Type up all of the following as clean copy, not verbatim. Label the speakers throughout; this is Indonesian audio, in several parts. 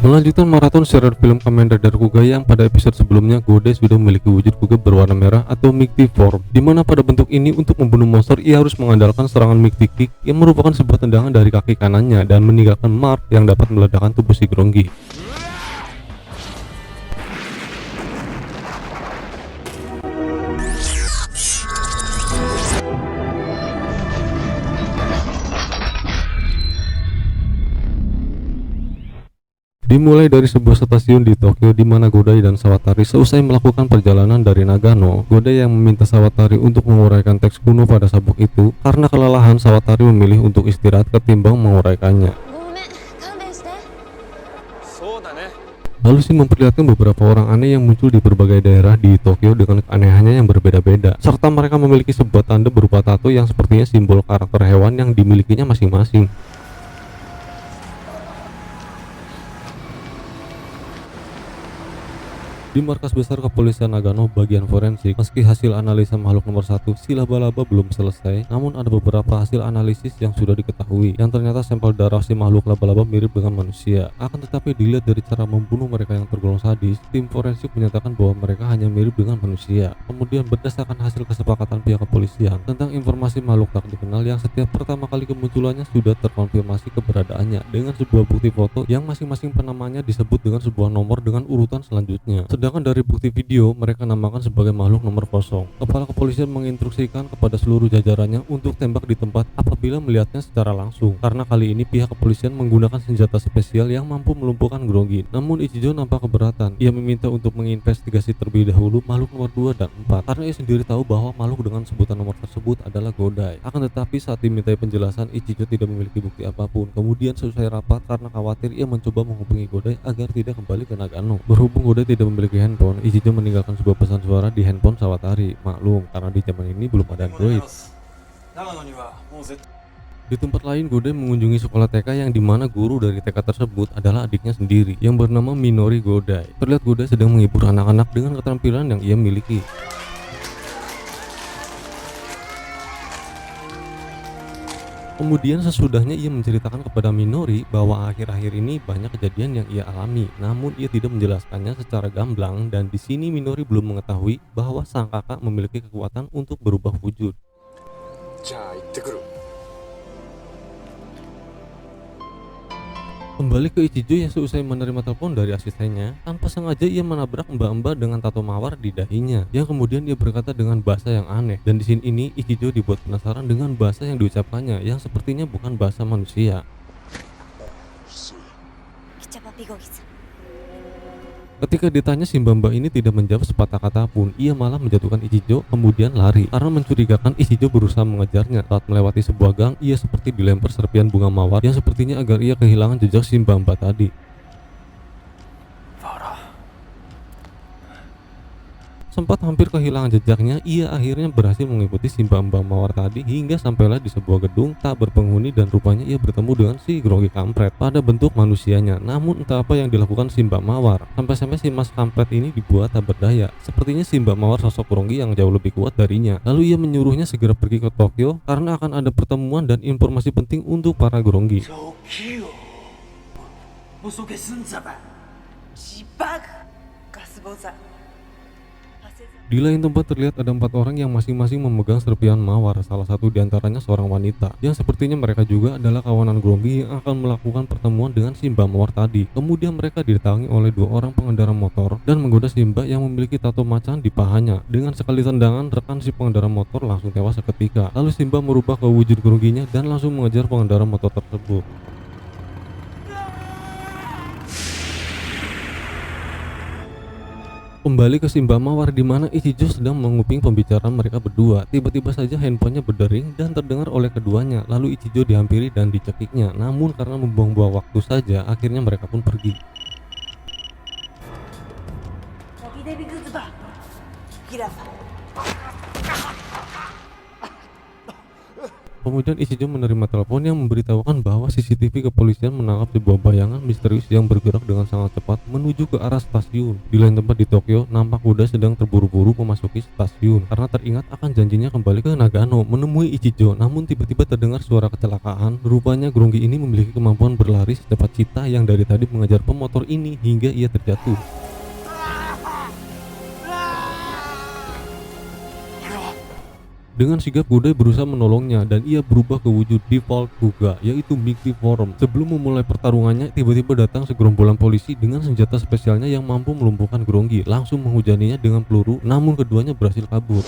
Speaker 1: Melanjutkan maraton serial film Kamen Rider Kuga yang pada episode sebelumnya Godai sudah memiliki wujud Kuga berwarna merah atau Mighty Form, dimana pada bentuk ini untuk membunuh monster ia harus mengandalkan serangan Mighty Kick yang merupakan sebuah tendangan dari kaki kanannya dan meninggalkan mark yang dapat meledakkan tubuh si Grongi. Dimulai dari sebuah stasiun di Tokyo di mana Godai dan Sawatari seusai melakukan perjalanan dari Nagano, Godai yang meminta Sawatari untuk menguraikan teks kuno pada sabuk itu. Karena kelelahan, Sawatari memilih untuk istirahat ketimbang menguraikannya. Lalu Shin memperlihatkan beberapa orang aneh yang muncul di berbagai daerah di Tokyo dengan keanehannya yang berbeda-beda, serta mereka memiliki sebuah tanda berupa tato yang sepertinya simbol karakter hewan yang dimilikinya masing-masing. Di markas besar kepolisian Nagano bagian forensik, meski hasil analisa makhluk nomor 1 si laba-laba belum selesai, namun ada beberapa hasil analisis yang sudah diketahui yang ternyata sampel darah si makhluk laba-laba mirip dengan manusia. Akan tetapi dilihat dari cara membunuh mereka yang tergolong sadis, tim forensik menyatakan bahwa mereka hanya mirip dengan manusia. Kemudian berdasarkan hasil kesepakatan pihak kepolisian tentang informasi makhluk tak dikenal yang setiap pertama kali kemunculannya sudah terkonfirmasi keberadaannya dengan sebuah bukti foto yang masing-masing penamanya disebut dengan sebuah nomor dengan urutan selanjutnya. Sedangkan dari bukti video mereka namakan sebagai makhluk nomor 0. Kepala kepolisian menginstruksikan kepada seluruh jajarannya untuk tembak di tempat apabila melihatnya secara langsung, karena kali ini pihak kepolisian menggunakan senjata spesial yang mampu melumpuhkan Grongi. Namun Ichijo nampak keberatan. Ia meminta untuk menginvestigasi terlebih dahulu makhluk nomor 2 dan 4 karena ia sendiri tahu bahwa makhluk dengan sebutan nomor tersebut adalah Godai. Akan tetapi saat dimintai penjelasan, Ichijo tidak memiliki bukti apapun. Kemudian selesai rapat, karena khawatir, ia mencoba menghubungi Godai agar tidak kembali ke Nagano. Berhubung Godai tidak memiliki handphone, Ichijo meninggalkan sebuah pesan suara di handphone Sawatari. Maklum, karena di zaman ini belum ada Android. Di tempat lain, Godai mengunjungi sekolah TK yang dimana guru dari TK tersebut adalah adiknya sendiri yang bernama Minori Godai. Terlihat Godai sedang menghibur anak-anak dengan keterampilan yang ia miliki. Kemudian sesudahnya ia menceritakan kepada Minori bahwa akhir-akhir ini banyak kejadian yang ia alami, namun ia tidak menjelaskannya secara gamblang, dan di sini Minori belum mengetahui bahwa sang kakak memiliki kekuatan untuk berubah wujud. Kembali ke Ichijo yang seusai menerima telepon dari asistennya, tanpa sengaja ia menabrak mbak-mbak dengan tato mawar di dahinya, yang kemudian ia berkata dengan bahasa yang aneh. Dan di sini ini Ichijo dibuat penasaran dengan bahasa yang diucapkannya yang sepertinya bukan bahasa manusia. Ketika ditanya, si mbak-mbak ini tidak menjawab sepatah kata pun. Ia malah menjatuhkan Ichijo kemudian lari. Karena mencurigakan, Ichijo berusaha mengejarnya. Saat melewati sebuah gang, ia seperti dilempar serpian bunga mawar yang sepertinya agar ia kehilangan jejak si mbak-mbak tadi. Sempat hampir kehilangan jejaknya, ia akhirnya berhasil mengikuti si mbak-mbak mawar tadi hingga sampailah di sebuah gedung tak berpenghuni, dan rupanya ia bertemu dengan si Grongi kampret pada bentuk manusianya. Namun entah apa yang dilakukan si mbak mawar, sampai-sampai si mas kampret ini dibuat tak berdaya. Sepertinya si mbak mawar sosok Grongi yang jauh lebih kuat darinya. Lalu ia menyuruhnya segera pergi ke Tokyo karena akan ada pertemuan dan informasi penting untuk para Grongi. Di lain tempat terlihat ada 4 orang yang masing-masing memegang serpian mawar. Salah satu diantaranya seorang wanita yang sepertinya mereka juga adalah kawanan Grongi yang akan melakukan pertemuan dengan si mbak mawar tadi. Kemudian mereka didatangi oleh 2 orang pengendara motor dan menggoda si mbak yang memiliki tato macan di pahanya. Dengan sekali tendangan, rekan si pengendara motor langsung tewas seketika. Lalu si mbak merubah ke wujud Gronginya dan langsung mengejar pengendara motor tersebut. Kembali ke si mbak mawar di mana Ichijo sedang menguping pembicaraan mereka berdua. Tiba-tiba saja handphonenya berdering dan terdengar oleh keduanya. Lalu Ichijo dihampiri dan dicekiknya. Namun karena membuang-buang waktu saja, akhirnya mereka pun pergi. Kemudian Ichijo menerima telepon yang memberitahukan bahwa CCTV kepolisian menangkap sebuah bayangan misterius yang bergerak dengan sangat cepat menuju ke arah stasiun. Di lain tempat di Tokyo, nampak Goda sedang terburu-buru memasuki stasiun karena teringat akan janjinya kembali ke Nagano menemui Ichijo. Namun tiba-tiba terdengar suara kecelakaan. Rupanya Grongi ini memiliki kemampuan berlari secepat cita yang dari tadi mengejar pemotor ini hingga ia terjatuh. Dengan sigap Godai berusaha menolongnya dan ia berubah ke wujud default Kuga, yaitu Mighty Form. Sebelum memulai pertarungannya, tiba-tiba datang segerombolan polisi dengan senjata spesialnya yang mampu melumpuhkan Grongi, langsung menghujaninya dengan peluru, namun keduanya berhasil kabur.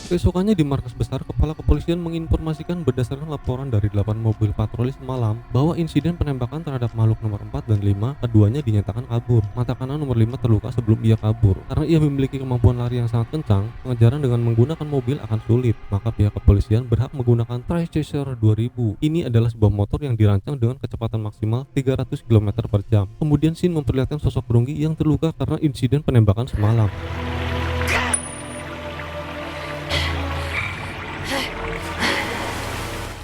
Speaker 1: Keesokannya di markas besar, kepala kepolisian menginformasikan berdasarkan laporan dari 8 mobil patroli semalam bahwa insiden penembakan terhadap makhluk nomor 4 dan 5 keduanya dinyatakan kabur. Mata kanan nomor 5 terluka sebelum ia kabur. Karena ia memiliki kemampuan lari yang sangat kencang, pengejaran dengan menggunakan mobil akan sulit. Maka pihak kepolisian berhak menggunakan Tri-Chaser 2000. Ini adalah sebuah motor yang dirancang dengan kecepatan maksimal 300 km per jam. Kemudian Shin memperlihatkan sosok Grongi yang terluka karena insiden penembakan semalam.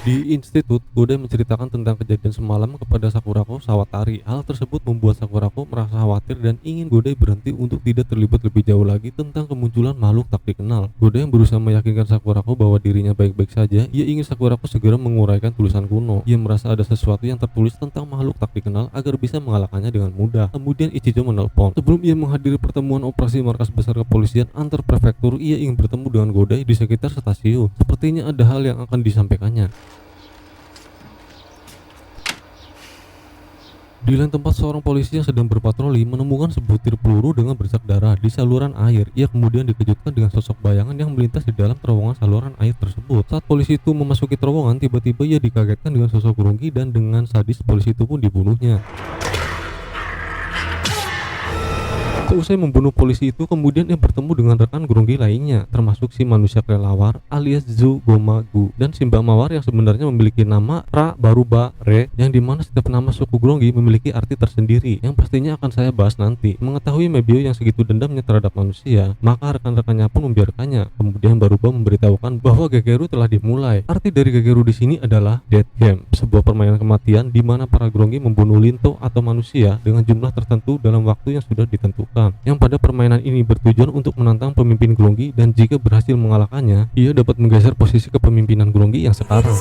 Speaker 1: Di institut, Godai menceritakan tentang kejadian semalam kepada Sakurako Sawatari. Hal tersebut membuat Sakurako merasa khawatir dan ingin Godai berhenti untuk tidak terlibat lebih jauh lagi tentang kemunculan makhluk tak dikenal. Godai yang berusaha meyakinkan Sakurako bahwa dirinya baik-baik saja. Ia ingin Sakurako segera menguraikan tulisan kuno. Ia merasa ada sesuatu yang tertulis tentang makhluk tak dikenal agar bisa mengalahkannya dengan mudah. Kemudian Ichijo menelpon. Sebelum ia menghadiri pertemuan operasi markas besar kepolisian antar prefektur, ia ingin bertemu dengan Godai di sekitar stasiun. Sepertinya ada hal yang akan disampaikannya. Di lain tempat, seorang polisi yang sedang berpatroli menemukan sebutir peluru dengan bercak darah di saluran air. Ia kemudian dikejutkan dengan sosok bayangan yang melintas di dalam terowongan saluran air tersebut. Saat polisi itu memasuki terowongan, tiba-tiba ia dikagetkan dengan sosok Grongi dan dengan sadis polisi itu pun dibunuhnya. Seusai membunuh polisi itu, kemudian ia bertemu dengan rekan Grongi lainnya, termasuk si manusia kelelawar alias Zugomagu dan si Mbak Mawar yang sebenarnya memiliki nama Ra Baruba Re, yang dimana setiap nama suku Grongi memiliki arti tersendiri yang pastinya akan saya bahas nanti. Mengetahui Mebio yang segitu dendamnya terhadap manusia, maka rekan-rekannya pun membiarkannya. Kemudian Baruba memberitahukan bahwa Gegeru telah dimulai. Arti dari Gegeru di sini adalah Death Game, sebuah permainan kematian di mana para Grongi membunuh linto atau manusia dengan jumlah tertentu dalam waktu yang sudah ditentukan. Yang pada permainan ini bertujuan untuk menantang pemimpin Grongi, dan jika berhasil mengalahkannya, ia dapat menggeser posisi kepemimpinan Grongi yang sekarang.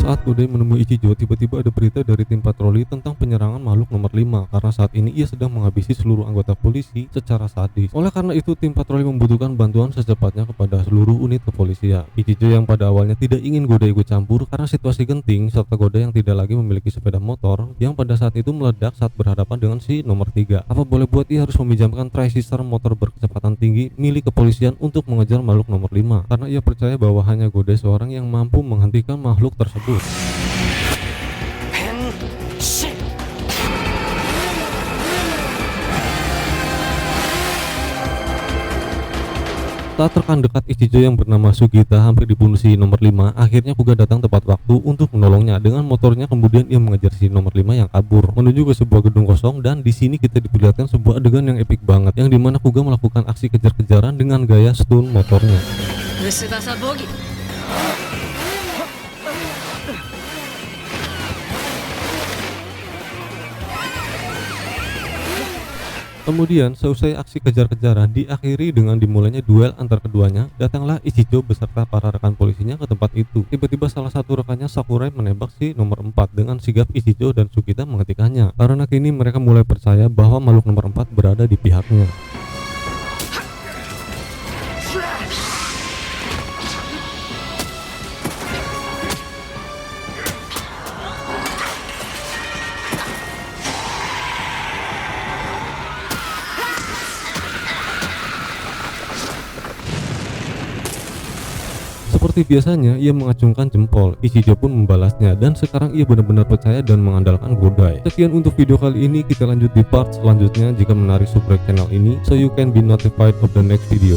Speaker 1: Saat Godai menemui Ichijo, tiba-tiba ada berita dari tim patroli tentang penyerangan makhluk nomor 5 karena saat ini ia sedang menghabisi seluruh anggota polisi secara sadis. Oleh karena itu, tim patroli membutuhkan bantuan secepatnya kepada seluruh unit kepolisian. Ichijo yang pada awalnya tidak ingin Godai ikut campur karena situasi genting, serta Godai yang tidak lagi memiliki sepeda motor yang pada saat itu meledak saat berhadapan dengan si nomor 3. Apa boleh buat, ia harus meminjamkan Tri-Chaser motor berkecepatan tinggi milik kepolisian untuk mengejar makhluk nomor 5 karena ia percaya bahwa hanya Godai seorang yang mampu menghentikan makhluk tersebut. Saat rekan dekat Ichijo yang bernama Sugita hampir dibunuh si nomor 5, akhirnya Kuga datang tepat waktu untuk menolongnya. Dengan motornya kemudian ia mengejar si nomor 5 yang kabur menuju ke sebuah gedung kosong, dan di sini kita diperlihatkan sebuah adegan yang epik banget yang dimana Kuga melakukan aksi kejar-kejaran dengan gaya stun motornya. Kemudian seusai aksi kejar-kejaran diakhiri dengan dimulainya duel antar keduanya, datanglah Ichijo beserta para rekan polisinya ke tempat itu. Tiba-tiba salah satu rekannya Sakurai menembak si nomor 4 dengan sigap Ichijo dan Sugita menghentikannya karena kini mereka mulai percaya bahwa makhluk nomor 4 berada di pihaknya. Seperti biasanya, ia mengacungkan jempol. Ichijo pun membalasnya, dan sekarang ia benar-benar percaya dan mengandalkan Godai. Sekian untuk video kali ini, kita lanjut di part selanjutnya. Jika menarik, subscribe channel ini so you can be notified of the next video.